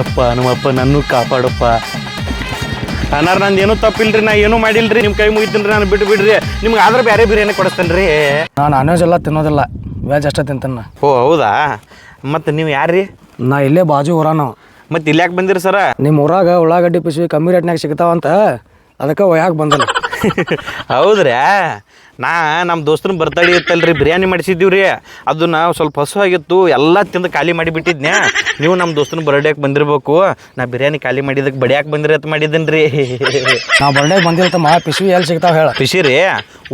ಆಯ್ತಪ್ಪ ನಮ್ಮಪ್ಪ ನನ್ನೂ ಕಾಪಾಡಪ್ಪ. ಅನ್ನಾರ ನಂದು ಏನೂ ತಪ್ಪಿಲ್ರಿ, ನಾ ಏನೂ ಮಾಡಿಲ್ರಿ, ನಿಮ್ಮ ಕೈ ಮುಗಿತೀನಿ ರೀ, ನಾನು ಬಿಟ್ಟು ಬಿಡ್ರಿ. ನಿಮ್ಗೆ ಆದ್ರೆ ಬೇರೆ ಬಿರಿಯಾನಿ ಕೊಡಿಸ್ತೇನೆ ರೀ. ನಾನು ನಾನ್ ವೆಜ್ ಎಲ್ಲ ತಿನ್ನೋದಿಲ್ಲ, ವೆಜ್ ಅಷ್ಟೇ ತಿಂತಾನೆ. ಓ ಹೌದಾ? ಮತ್ತು ನೀವು ಯಾರು ರೀ? ನಾ ಇಲ್ಲೇ ಬಾಜು ಊರ ನಾವು. ಮತ್ತು ಇಲ್ಲಿ ಯಾಕೆ ಬಂದಿರಿ ಸರ? ನಿಮ್ಮ ಊರಾಗ ಉಳ್ಳಾಗಡ್ಡಿ ಪಿಸ್ವಿ ಕಮ್ಮಿ ರೇಟ್ನಾಗ ಸಿಗ್ತಾವಂತ ಅದಕ್ಕೆ ಒಯ್ಯಾಕೆ ಬಂದನು. ಹೌದ್ರಾ? ನಮ್ಮ ದೋಸ್ತನ ಬರ್ತಡೇ ಇತ್ತಲ್ರಿ, ಬಿರಿಯಾನಿ ಮಾಡಿಸಿದ್ದೀವಿ ರೀ. ಅದು ನಾವು ಸ್ವಲ್ಪ ಹಸುವಾಗಿತ್ತು, ಎಲ್ಲ ತಿಂದು ಖಾಲಿ ಮಾಡಿಬಿಟ್ಟಿದ್ನ್ಯಾ. ನೀವು ನಮ್ಮ ದೋಸ್ತನ ಬರ್ಡೇಗೆ ಬಂದಿರ್ಬೇಕು, ನಾ ಬಿರಿಯಾನಿ ಖಾಲಿ ಮಾಡಿದಕ್ಕೆ ಬಡಿಯಾಕೆ ಬಂದಿರಿ ಅಂತ ಮಾಡಿದ್ದೇನೆ ರೀ. ನಾವು ಬರ್ಡೇಗೆ ಬಂದಿರ್ತಮ್ಮ, ಪಿಸ್ವಿ ಎಲ್ಲಿ ಸಿಗ್ತಾವೆ ಹೇಳ? ಪಿಶಿ ರೀ,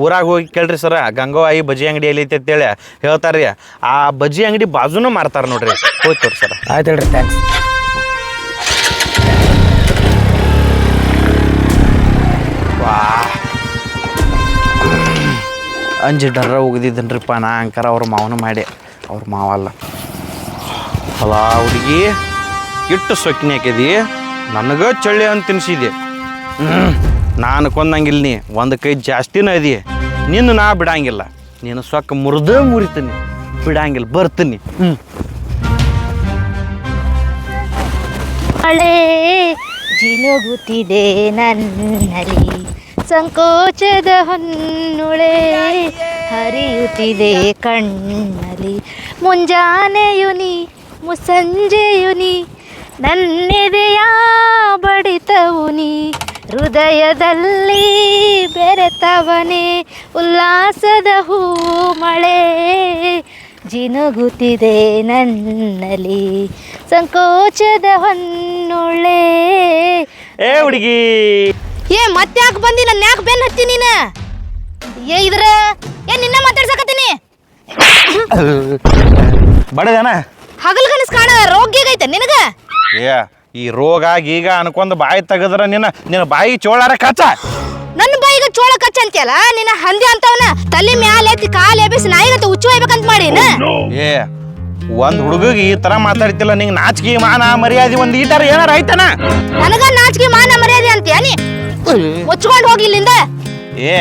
ಊರಾಗ ಹೋಗಿ ಕೇಳ್ರಿ ಸರ, ಗಂಗಾವಾಯಿ ಬಜ್ಜಿ ಅಂಗಡಿ ಎಲ್ಲಿ ಐತೆ ಅಂತೇಳಿ ಹೇಳ್ತಾರೆ ರೀ. ಆ ಬಜ್ಜಿ ಅಂಗಡಿ ಬಾಜುನೂ ಮಾರ್ತಾರೆ ನೋಡ್ರಿ, ಹೋಗಿ ತೋರಿ ಸರ. ಆಯ್ತು ಹೇಳ್ರಿ, ಥ್ಯಾಂಕ್ಸ್. ಅಂಜು ಡರ್ರ ಹೋಗಿದ್ದೀನ್ರಿಪ್ಪ ನಾ ಅಂಕರ ಅವ್ರ ಮಾವನ ಮಾಡಿ. ಅವ್ರ ಮಾವಲ್ಲ ಅಲ್ಲ ಹುಡುಗಿ, ಇಟ್ಟು ಸೊಕ್ಕಿನಿ ಹಾಕಿದಿ, ನನಗೆ ಚಳ್ಳಿ ಅಂತ ತಿನ್ಸಿದೆ. ನಾನು ಕೊಂದಂಗಿಲ್ಲ, ನೀ ಒಂದು ಕೈ ಜಾಸ್ತಿನ ಅದಿ, ನಿನ್ನ ನಾ ಬಿಡಂಗಿಲ್ಲ. ನೀನು ಸೊಕ್ಕ ಮುರಿತೀನಿ, ಬಿಡಂಗಿಲ್ಲ, ಬರ್ತೀನಿ. ಮಳೆ ಜಿನುಗುತ್ತಿದೆ ನನ್ನಲ್ಲಿ, ಸಂಕೋಚದ ಹೊನ್ನುಳೆ ಹರಿಯುತ್ತಿದೆ ಕಣ್ಣಲ್ಲಿ. ಮುಂಜಾನೆಯು ನೀ ಮುಸ್ಸಂಜೆಯು ನೀ, ನನ್ನೆದೆಯ ಬಡಿತವು ನೀ, ಹೃದಯದಲ್ಲಿ ಬೆರೆತವನೇ ಉಲ್ಲಾಸದ ಹೂ ಮಳೆ. ಜಿನುಗುತ್ತಿದೆ ನನ್ನಲ್ಲಿ ಸಂಕೋಚದ ಹೊನ್ನುಳೆ. ಏ ಹುಡುಗಿ, ಏ ಮತ್ತೆ ಯಾಕೆ ಬಂದಿ? ನನ್ನ ಯಾಕೆ ಬೆನ್ನು ಹತ್ತಿ ನೀನು? ಏ ಇದ್ರ ಏ ನಿನ್ನ ಮಾತಾಡ್ಸಕತ್ತೀನಿ. ಬಡದನ ಹಗಲ್ ಕನಸು ಕಾಣ ರೋಗ್ಯಗೈತೆ ನಿನಗ? ಏ ಈ ರೋಗ ಗೀಗ ಅನ್ಕೊಂಡ್ ಬಾಯಿ ತೆಗದ್ರ ನಿನ್ನ ಬಾಯಿ ಚೋಳಾರ ಕಚ್ಚ. ನನ್ನ ಬಾಯಿಗೆ ಚೋಳ ಕಚ್ಚ ಅಂತೀಯಲ್ಲ, ನಿನ್ನ ಹಂದಿ ಅಂತವನ ತಲೆ ಮ್ಯಾಲೆ ಎತ್ತಿ ಕಾಲು ಎಬ್ಬಿಸಿ ನಾಯಿಗಂತ ಹುಚ್ಚು ಹೋಗ್ಬೇಕಂತ ಮಾಡಿನ. ಏ ಒಂದ್ ಹುಡುಗಿಗೆ ಈ ತರ ಮಾತಾಡ್ತಿಲ್ಲ, ನಿಂಗೆ ನಾಚಿಕೆ ಮಾನ ಮರ್ಯಾದೆ ಒಂದ್ ಈ ತರ ಏನಾರ ಆಯ್ತಾನ? ನನಗ ನಾಚಿಕೆ ಮಾನ ಮರ್ಯಾದೆ ಅಂತೀಯ ನೀ? ಮುಚ್ಕೊಂಡು ಹೋಗಿ ಇಲ್ಲಿಂದ. ಏ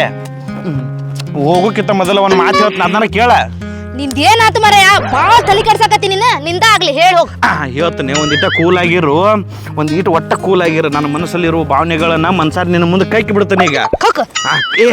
ಹೋಗೋಕ್ಕಿಂತ ಮೊದಲ ಒಂದ್ ಮಾತು ಹೇಳ್ತೀನಿ, ಅದನ್ನ ಕೇಳ. ನಿಂದೇನಾತು ಮರಯ, ಬಾಳ ತಲೆ ಕೆಡ್ಸಾಕತ್ತಿ ನೀನು. ನಿಂದ ಆಗ್ಲಿ ಹೇಳಿ ಹೋಗ್. ಹೇಳ್ತೀನಿ, ಒಂದಿಟ ಕೂಲ್ ಆಗಿರು, ಒಂದೀಟ ಒಟ್ಟ ಕೂಲ್ ಆಗಿರು. ನನ್ನ ಮನಸ್ಸಲ್ಲಿರುವ ಭಾವನೆಗಳನ್ನ ಮನ್ಸಾರ ನಿನ್ನ ಮುಂದೆ ಕೈಕಿ ಬಿಡ್ತಾನೆ ಈಗ. ಏ